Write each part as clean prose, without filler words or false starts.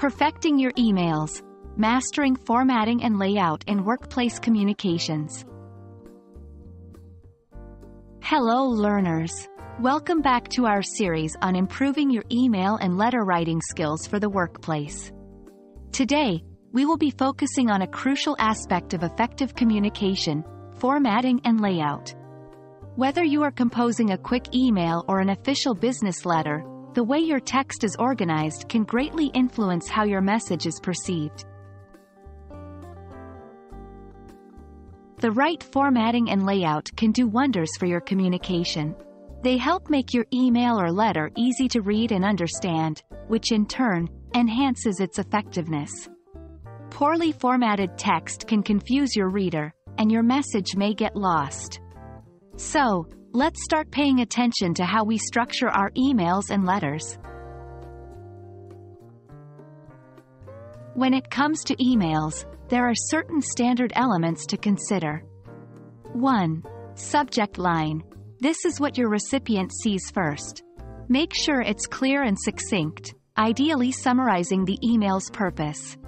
Perfecting your emails. Mastering formatting and layout in workplace communications. Hello learners. Welcome back to our series on improving your email and letter writing skills for the workplace. Today, we will be focusing on a crucial aspect of effective communication: formatting and layout. Whether you are composing a quick email or an official business letter, the way your text is organized can greatly influence how your message is perceived. The right formatting and layout can do wonders for your communication. They help make your email or letter easy to read and understand, which in turn enhances its effectiveness. Poorly formatted text can confuse your reader, and your message may get lost. So, let's start paying attention to how we structure our emails and letters. When it comes to emails, there are certain standard elements to consider. 1. Subject line. This is what your recipient sees first. Make sure it's clear and succinct, ideally summarizing the email's purpose.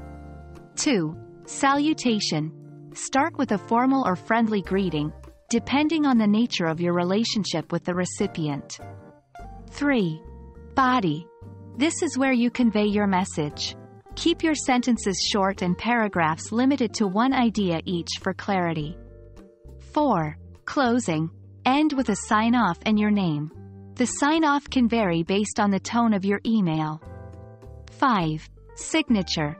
2. Salutation. Start with a formal or friendly greeting, depending on the nature of your relationship with the recipient. 3. Body. This is where you convey your message. Keep your sentences short and paragraphs limited to one idea each for clarity. 4. Closing. End with a sign-off and your name. The sign-off can vary based on the tone of your email. 5. Signature.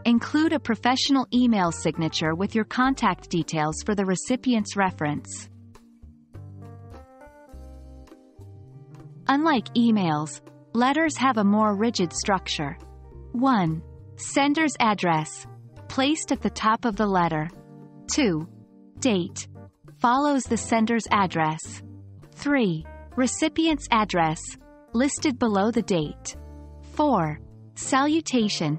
Include a professional email signature with your contact details for the recipient's reference. Unlike emails, letters have a more rigid structure. 1. Sender's address. Placed at the top of the letter. 2. Date. Follows the sender's address. 3. Recipient's address. Listed below the date. 4. Salutation.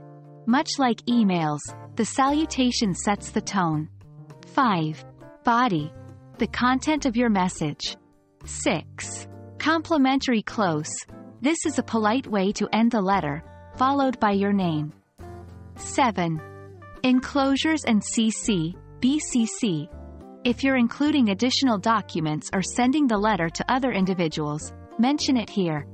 Much like emails, the salutation sets the tone. 5. Body. The content of your message. 6. Complimentary close. This is a polite way to end the letter, followed by your name. 7. Enclosures and CC, BCC. If you're including additional documents or sending the letter to other individuals, mention it here.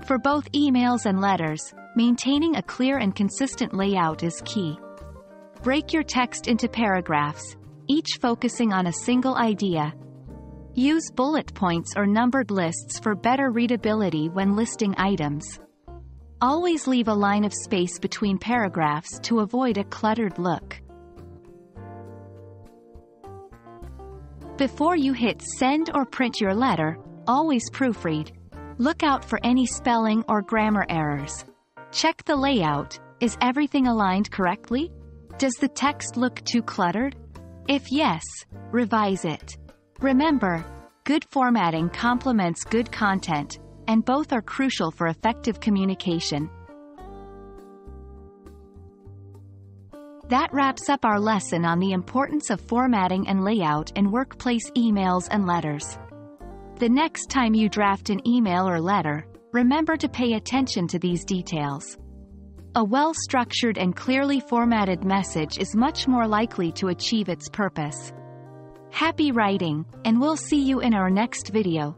For both emails and letters, maintaining a clear and consistent layout is key. Break your text into paragraphs, each focusing on a single idea. Use bullet points or numbered lists for better readability when listing items. Always leave a line of space between paragraphs to avoid a cluttered look. Before you hit send or print your letter, always proofread. Look out for any spelling or grammar errors. Check the layout. Is everything aligned correctly? Does the text look too cluttered? If yes, revise it. Remember, good formatting complements good content, and both are crucial for effective communication. That wraps up our lesson on the importance of formatting and layout in workplace emails and letters. The next time you draft an email or letter, remember to pay attention to these details. A well-structured and clearly formatted message is much more likely to achieve its purpose. Happy writing, and we'll see you in our next video.